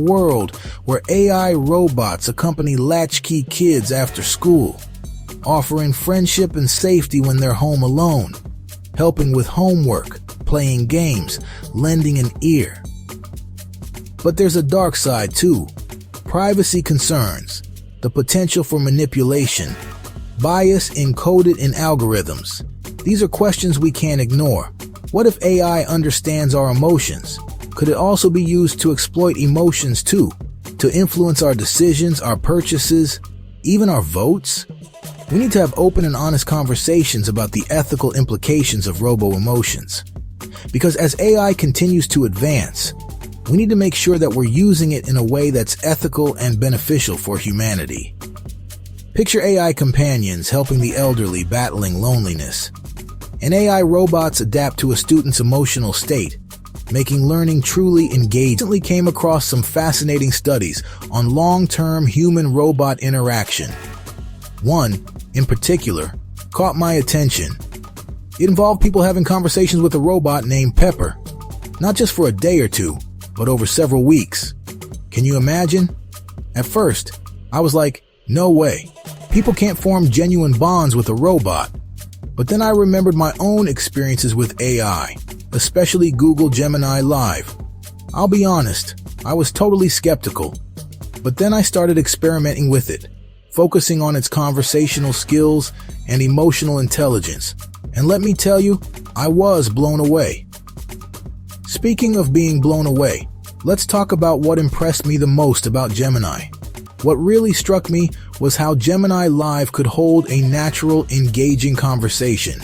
World where AI robots accompany latchkey kids after school, offering friendship and safety when they're home alone, helping with homework, playing games, lending an ear. But there's a dark side too. Privacy concerns, the potential for manipulation, bias encoded in algorithms. These are questions we can't ignore. What if AI understands our emotions? Could it also be used to exploit emotions too? To influence our decisions, our purchases, even our votes? We need to have open and honest conversations about the ethical implications of robo-emotions. Because as AI continues to advance, we need to make sure that we're using it in a way that's ethical and beneficial for humanity. Picture AI companions helping the elderly battling loneliness, and AI robots adapt to a student's emotional state, making learning truly engaging. I recently came across some fascinating studies on long-term human-robot interaction. One, in particular, caught my attention. It involved people having conversations with a robot named Pepper, not just for a day or two, but over several weeks. Can you imagine? At first, I was like, no way. People can't form genuine bonds with a robot. But then I remembered my own experiences with AI, especially Google Gemini Live. I'll be honest, I was totally skeptical. But then I started experimenting with it, focusing on its conversational skills and emotional intelligence. And let me tell you, I was blown away. Speaking of being blown away, let's talk about what impressed me the most about Gemini. What really struck me was how Gemini Live could hold a natural, engaging conversation.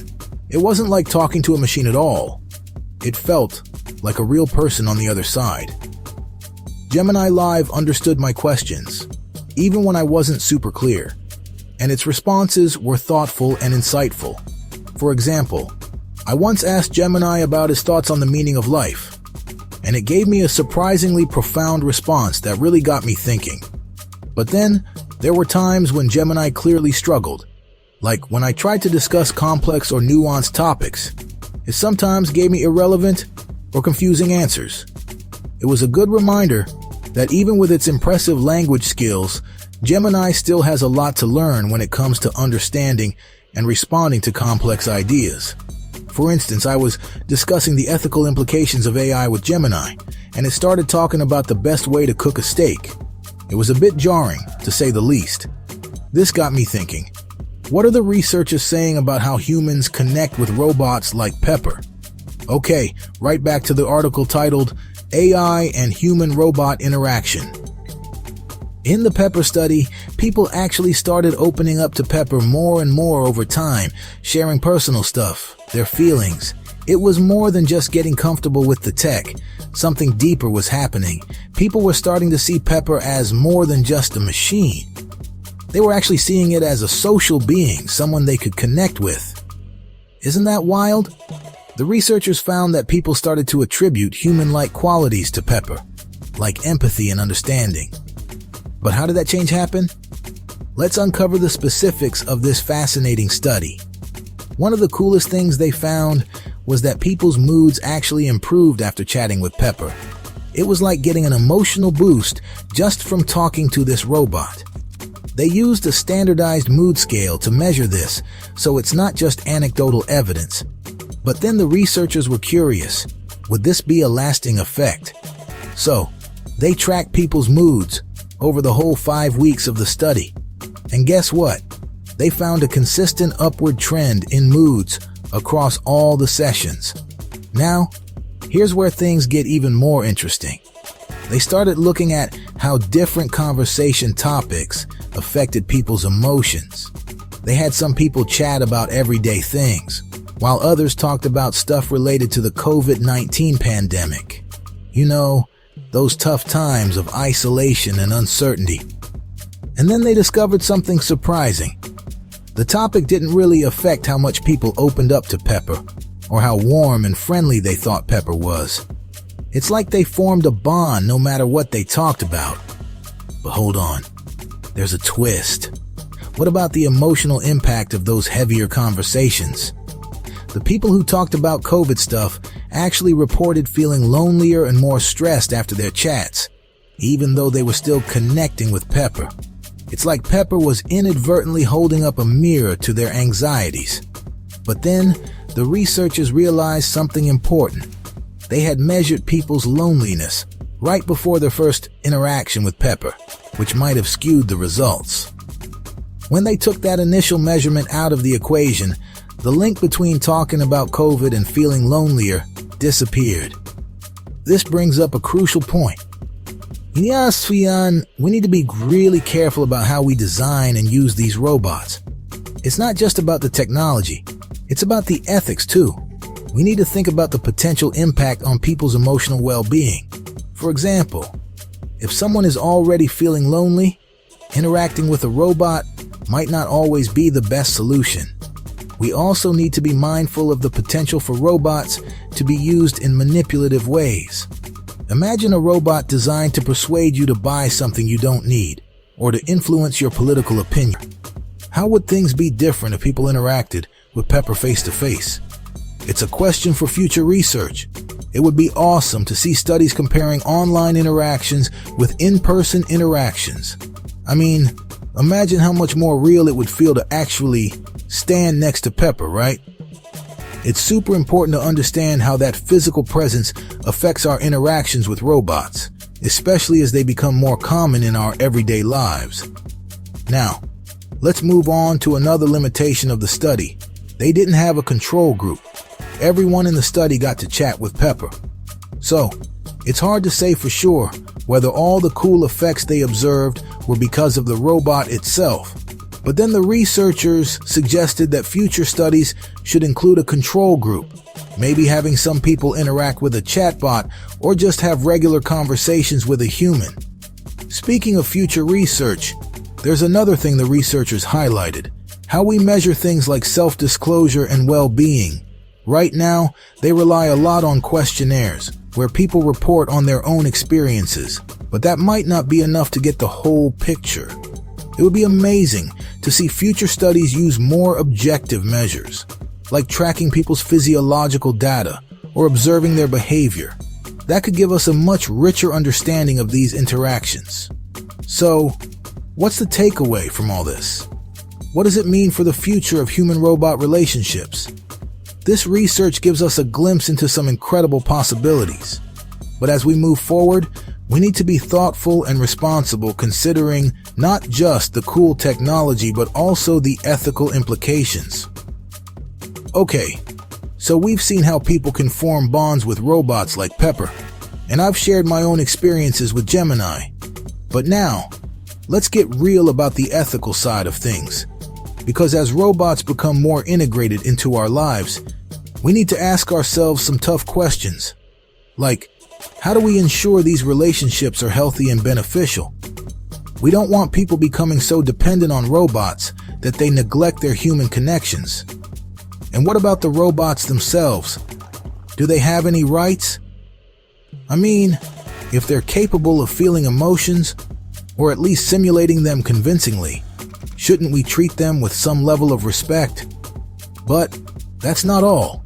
It wasn't like talking to a machine at all. It felt like a real person on the other side. Gemini Live understood my questions, even when I wasn't super clear, and its responses were thoughtful and insightful. For example, I once asked Gemini about his thoughts on the meaning of life, and it gave me a surprisingly profound response that really got me thinking. But then, there were times when Gemini clearly struggled, like when I tried to discuss complex or nuanced topics. It sometimes gave me irrelevant or confusing answers. It was a good reminder that even with its impressive language skills, Gemini still has a lot to learn when it comes to understanding and responding to complex ideas. For instance, I was discussing the ethical implications of AI with Gemini, and it started talking about the best way to cook a steak. It was a bit jarring, to say the least. This got me thinking, what are the researchers saying about how humans connect with robots like Pepper? Okay, right back to the article titled, AI and Human-Robot Interaction. In the Pepper study, people actually started opening up to Pepper more and more over time, sharing personal stuff, their feelings. It was more than just getting comfortable with the tech. Something deeper was happening. People were starting to see Pepper as more than just a machine. They were actually seeing it as a social being, someone they could connect with. Isn't that wild? The researchers found that people started to attribute human-like qualities to Pepper, like empathy and understanding. But how did that change happen? Let's uncover the specifics of this fascinating study. One of the coolest things they found was that people's moods actually improved after chatting with Pepper. It was like getting an emotional boost just from talking to this robot. They used a standardized mood scale to measure this, so it's not just anecdotal evidence. But then the researchers were curious, would this be a lasting effect? So, they tracked people's moods over the whole 5 weeks of the study. And guess what? They found a consistent upward trend in moods across all the sessions. Now, here's where things get even more interesting. They started looking at how different conversation topics affected people's emotions. They had some people chat about everyday things, while others talked about stuff related to the COVID-19 pandemic. You know, those tough times of isolation and uncertainty. And then they discovered something surprising. The topic didn't really affect how much people opened up to Pepper, or how warm and friendly they thought Pepper was. It's like they formed a bond no matter what they talked about. But hold on, there's a twist. What about the emotional impact of those heavier conversations? The people who talked about COVID stuff actually reported feeling lonelier and more stressed after their chats. even though they were still connecting with Pepper. It's like Pepper was inadvertently holding up a mirror to their anxieties. But then, the researchers realized something important. They had measured people's loneliness right before their first interaction with Pepper, which might have skewed the results. When they took that initial measurement out of the equation, the link between talking about COVID and feeling lonelier disappeared. This brings up a crucial point. We need to be really careful about how we design and use these robots. It's not just about the technology, it's about the ethics too. We need to think about the potential impact on people's emotional well-being. For example, if someone is already feeling lonely, interacting with a robot might not always be the best solution. We also need to be mindful of the potential for robots to be used in manipulative ways. Imagine a robot designed to persuade you to buy something you don't need, or to influence your political opinion. How would things be different if people interacted with Pepper face-to-face? It's a question for future research. It would be awesome to see studies comparing online interactions with in-person interactions. I mean, imagine how much more real it would feel to actually stand next to Pepper, right? It's super important to understand how that physical presence affects our interactions with robots, especially as they become more common in our everyday lives. Now, let's move on to another limitation of the study. They didn't have a control group. Everyone in the study got to chat with Pepper. So, it's hard to say for sure whether all the cool effects they observed were because of the robot itself. But then the researchers suggested that future studies should include a control group, maybe having some people interact with a chatbot or just have regular conversations with a human. Speaking of future research, there's another thing the researchers highlighted: how we measure things like self-disclosure and well-being. Right now, they rely a lot on questionnaires, where people report on their own experiences, but that might not be enough to get the whole picture. It would be amazing to see future studies use more objective measures, like tracking people's physiological data or observing their behavior. That could give us a much richer understanding of these interactions. So, what's the takeaway from all this? What does it mean for the future of human-robot relationships? This research gives us a glimpse into some incredible possibilities. But as we move forward, we need to be thoughtful and responsible, considering not just the cool technology, but also the ethical implications. Okay, so we've seen how people can form bonds with robots like Pepper, and I've shared my own experiences with Gemini. But now, let's get real about the ethical side of things. Because as robots become more integrated into our lives, we need to ask ourselves some tough questions. Like, how do we ensure these relationships are healthy and beneficial? We don't want people becoming so dependent on robots that they neglect their human connections. And what about the robots themselves? Do they have any rights? I mean, if they're capable of feeling emotions, or at least simulating them convincingly, shouldn't we treat them with some level of respect? But that's not all.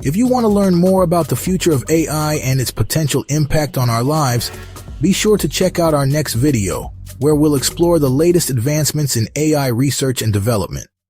If you want to learn more about the future of AI and its potential impact on our lives, be sure to check out our next video, where we'll explore the latest advancements in AI research and development.